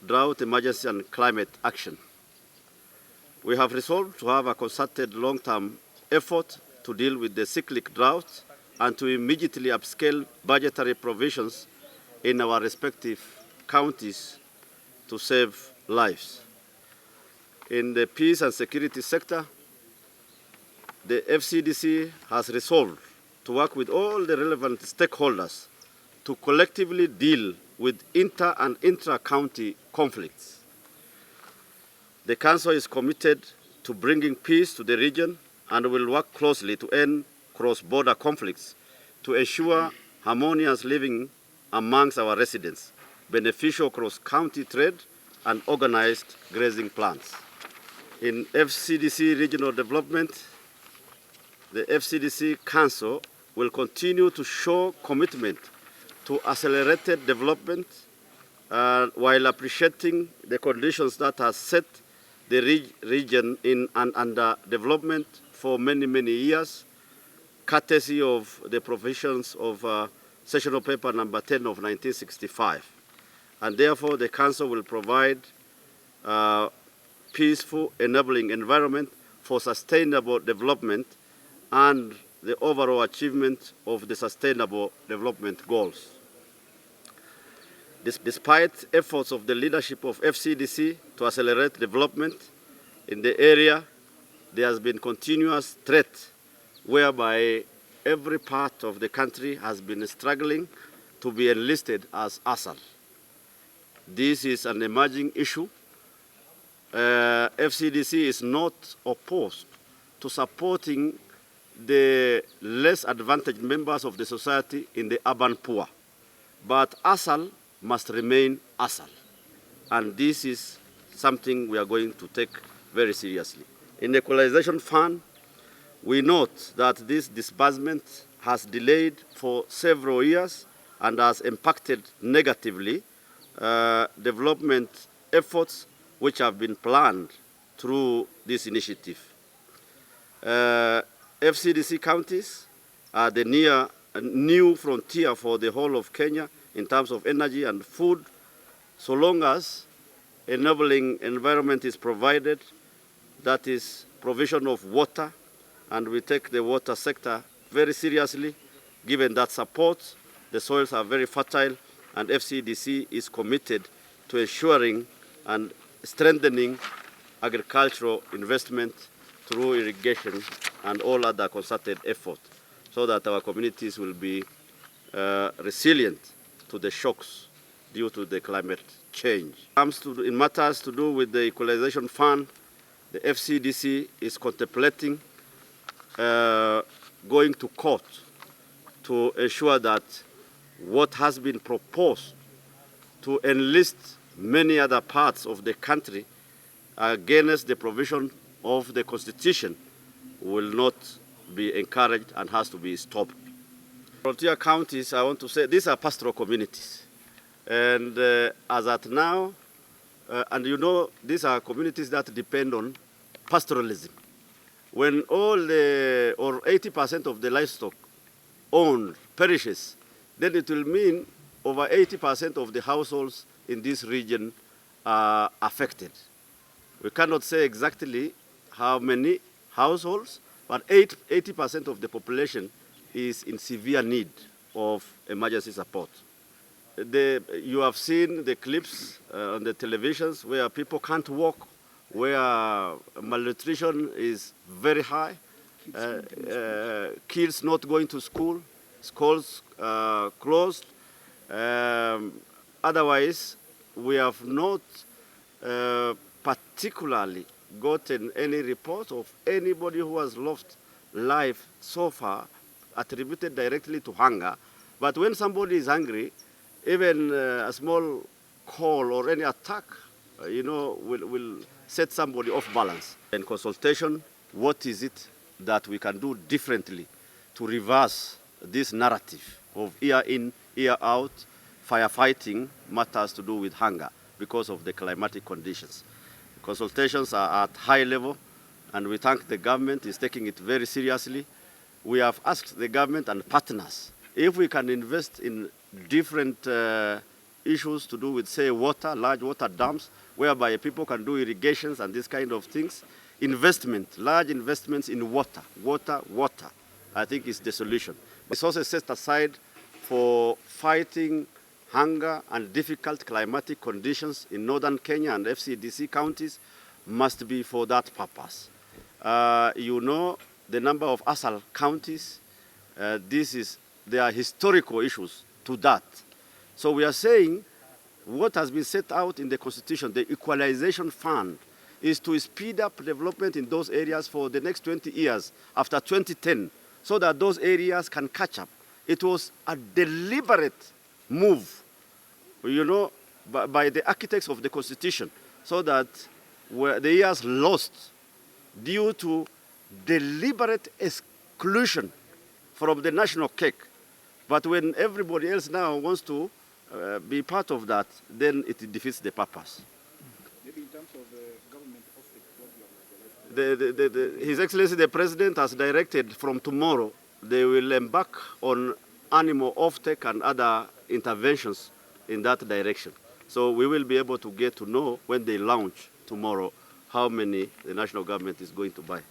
drought emergency and climate action. We have resolved to have a concerted long-term effort to deal with the cyclic drought and to immediately upscale budgetary provisions in our respective counties to save lives. In the peace and security sector, the FCDC has resolved to work with all the relevant stakeholders to collectively deal with inter- and intra-county conflicts. The Council is committed to bringing peace to the region and will work closely to end cross-border conflicts to ensure harmonious living amongst our residents, beneficial cross-county trade, and organized grazing plans. In FCDC regional development, the FCDC Council will continue to show commitment to accelerated development while appreciating the conditions that have set the region in and under development for many, many years, courtesy of the provisions of Sessional Paper number 10 of 1965. And therefore, the Council will provide peaceful, enabling environment for sustainable development and the overall achievement of the Sustainable Development Goals. Despite efforts of the leadership of FCDC to accelerate development in the area, there has been continuous threat whereby every part of the country has been struggling to be enlisted as ASAL. This is an emerging issue. FCDC is not opposed to supporting the less advantaged members of the society in the urban poor. But ASAL must remain ASAL. And this is something we are going to take very seriously. In the Equalization Fund, we note that this disbursement has delayed for several years and has impacted negatively development efforts which have been planned through this initiative. FCDC counties are the new frontier for the whole of Kenya in terms of energy and food, so long as enabling environment is provided, that is provision of water, and we take the water sector very seriously, given that support, the soils are very fertile, and FCDC is committed to ensuring and strengthening agricultural investment through irrigation and all other concerted efforts so that our communities will be resilient to the shocks due to the climate change. In matters to do with the Equalization Fund, the FCDC is contemplating going to court to ensure that what has been proposed to enlist many other parts of the country against the provision of the Constitution will not be encouraged and has to be stopped. Frontier counties, I want to say, these are pastoral communities. And as at now, and you know, these are communities that depend on pastoralism. When all the, or 80% of the livestock owned perishes, then it will mean over 80% of the households in this region are affected. We cannot say exactly how many households, but 80% of the population is in severe need of emergency support. You have seen the clips on the televisions where people can't walk, where malnutrition is very high, kids not going to school, schools closed. Otherwise, we have not particularly gotten any report of anybody who has lost life so far attributed directly to hunger. But when somebody is hungry, even a small call or any attack, will set somebody off balance. In consultation, what is it that we can do differently to reverse this narrative of year in, year out, firefighting matters to do with hunger because of the climatic conditions. Consultations are at high level, and we thank the government is taking it very seriously. We have asked the government and partners if we can invest in different issues to do with, say, water, large water dams, whereby people can do irrigations and these kind of things. Investment, large investments in water, I think is the solution. Resources set aside for fighting hunger and difficult climatic conditions in northern Kenya and FCDC counties must be for that purpose. You know the number of ASAL counties. There are historical issues to that. So we are saying what has been set out in the Constitution, the Equalization Fund, is to speed up development in those areas for the next 20 years after 2010, so that those areas can catch up. It was a deliberate move, you know, by the architects of the Constitution, so that the years lost due to deliberate exclusion from the national cake. But when everybody else now wants to be part of that, then it defeats the purpose. Maybe in terms of the government offtake program, His Excellency the President has directed from tomorrow they will embark on animal offtake and other interventions in that direction. So we will be able to get to know when they launch tomorrow how many the national government is going to buy.